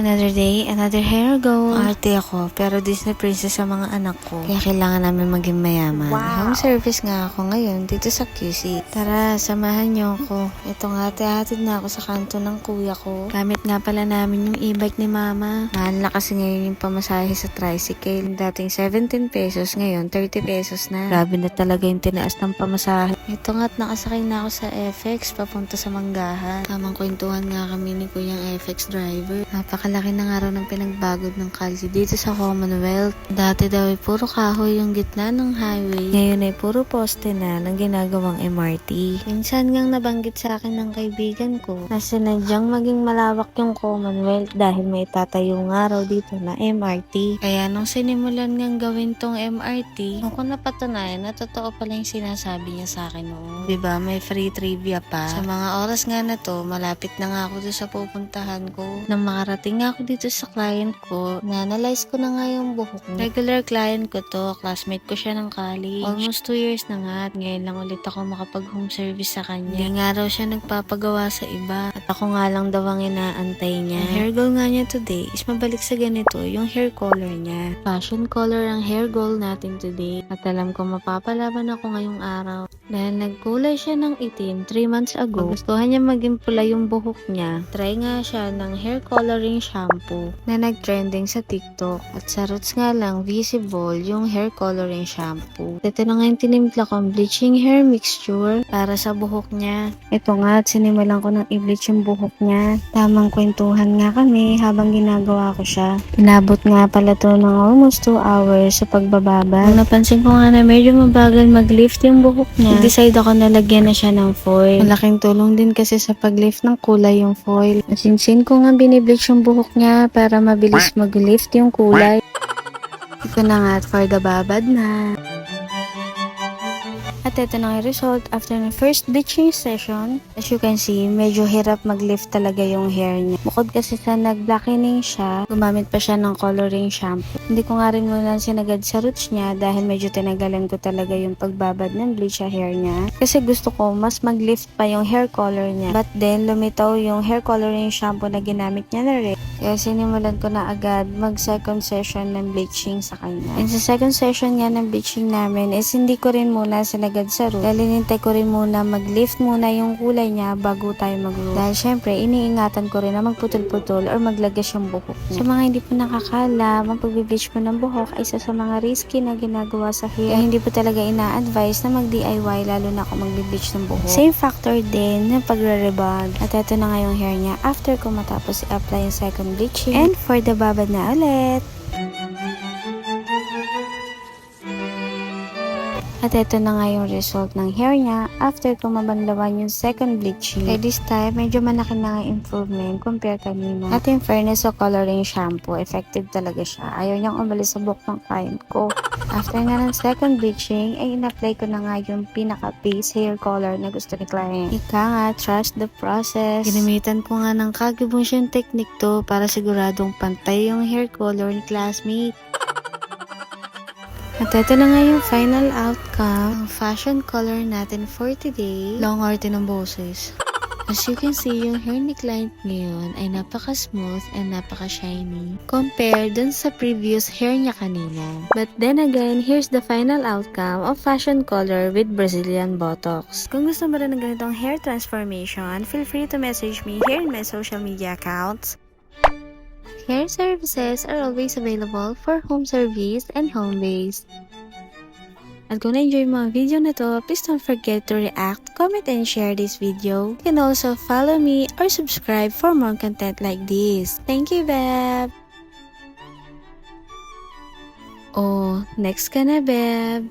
Another day, another hair goal. Arte ako, pero Disney princess sa mga anak ko. Kaya kailangan namin maging mayaman. Wow. Home service nga ako ngayon dito sa QC. Tara, samahan niyo ako. Ito nga, hatid na ako sa kanto ng kuya ko. Gamit nga pala namin yung e-bike ni mama. Mahal na kasi ngayon yung pamasahe sa tricycle. Dating 17 pesos, ngayon 30 pesos na. Grabe na talaga yung tinaas ng pamasahe. Ito nga't nakasakay na ako sa FX papunta sa Manggahan. Tamang kwentuhan nga kami ni kuyang FX driver. Napakalaki ng araw ng pinagbagod ng kalye dito sa Commonwealth. Dati daw ay puro kahoy yung gitna ng highway. Ngayon ay puro poste na ng ginagawang MRT. Minsan ngang nabanggit sa akin ng kaibigan ko na sinadyang maging malawak yung Commonwealth dahil may tatayo nga raw dito na MRT. Kaya nung sinimulan ngang gawin tong MRT, ako napatunayan na totoo pala yung sinasabi niya sa akin noon. Diba, may free trivia pa. Sa mga oras nga na to, malapit na nga ako doon sa pupuntahan ko. Nang makarating nga ako dito sa client ko, na-analyze ko na nga yung buhok niya. Regular client ko to, classmate ko siya ng college. Almost 2 years na nga at ngayon lang ulit ako makapag home service sa kanya. Hindi nga raw siya nagpapagawa sa iba at ako nga lang daw ang inaantay niya. Ang hair goal nga niya today is mabalik sa ganito yung hair color niya. Fashion color ang hair goal natin today at alam ko mapapalaban ako ngayong araw. Dahil nagkulay siya ng itim 3 months ago, gustuhan niya maging pula yung buhok niya. Try nga siya ng hair coloring shampoo na nag-trending sa TikTok. At sa roots nga lang, visible yung hair coloring shampoo. Ito na nga yung tinimpla kong bleaching hair mixture para sa buhok niya. Ito nga at sinimulan ko ng i-bleach yung buhok niya. Tamang kwentuhan nga kami habang ginagawa ko siya. Inabot nga pala to ng almost 2 hours sa pagbababad. Nung napansin ko nga na medyo mabagal mag-lift yung buhok niya, decide ako na lagyan na siya ng foil. Malaking tulong din kasi sa pag-lift ng kulay yung foil. Nasinsin ko nga binibleach yung buhok niya para mabilis mag-lift yung kulay. Ito na nga at for the babad na. At ito na yung result after ng first bleaching session. As you can see, medyo hirap mag-lift talaga yung hair niya. Bukod kasi sa nag-blackening siya, gumamit pa siya ng coloring shampoo. Hindi ko nga rin muna sinagad sa roots niya dahil medyo tinagalan ko talaga yung pagbabad ng bleach sa hair niya. Kasi gusto ko mas mag-lift pa yung hair color niya. But then, lumitaw yung hair coloring shampoo na ginamit niya na rin. Kaya sinimulan ko na agad mag-second session ng bleaching sa kanya. And sa second session nga ng bleaching namin is hindi ko rin muna sinagad sa root. Dahil inintay ko rin muna mag-lift muna yung kulay niya bago tayo mag-root. Dahil syempre, iniingatan ko rin na magputol-putol or maglagas yung buhok niya. Sa mga hindi po nakakala, magpag-bleach po ng buhok ay isa sa mga risky na ginagawa sa hair. Kaya hindi po talaga ina-advise na mag-DIY lalo na kung mag-bleach ng buhok. Same factor din na pagre-rebond. At ito na nga yung hair niya after ko matapos i-apply yung second bleaching. And for the babad na ulit. At ito na nga yung result ng hair niya after ko mabanlawan yung second bleaching. Kaya this time, medyo malaki na nga improvement compare kanina. At in fairness sa coloring shampoo, effective talaga siya. Ayaw niyang umalis sa buhok ng client ko. After nga ng second bleaching, ay in-apply ko na nga yung pinaka-base hair color na gusto ni client. Ika nga, trust the process. Ginamitan ko nga ng Kagebushin technique to para siguradong pantay yung hair color ni classmate. At ito na nga yung final outcome ng fashion color natin for today. Long arte ng boses. As you can see, yung hair ni client ngayon ay napaka-smooth and napaka-shiny compared dun sa previous hair niya kanina. But then again, here's the final outcome of fashion color with Brazilian Botox. Kung gusto mo rin ng ganitong hair transformation, feel free to message me here in my social media accounts. Hair services are always available for home service and home-based. At kung na-enjoy mo ang video na to, please don't forget to react, comment, and share this video. You can also follow me or subscribe for more content like this. Thank you, Beb! Oh, next ka na, Beb!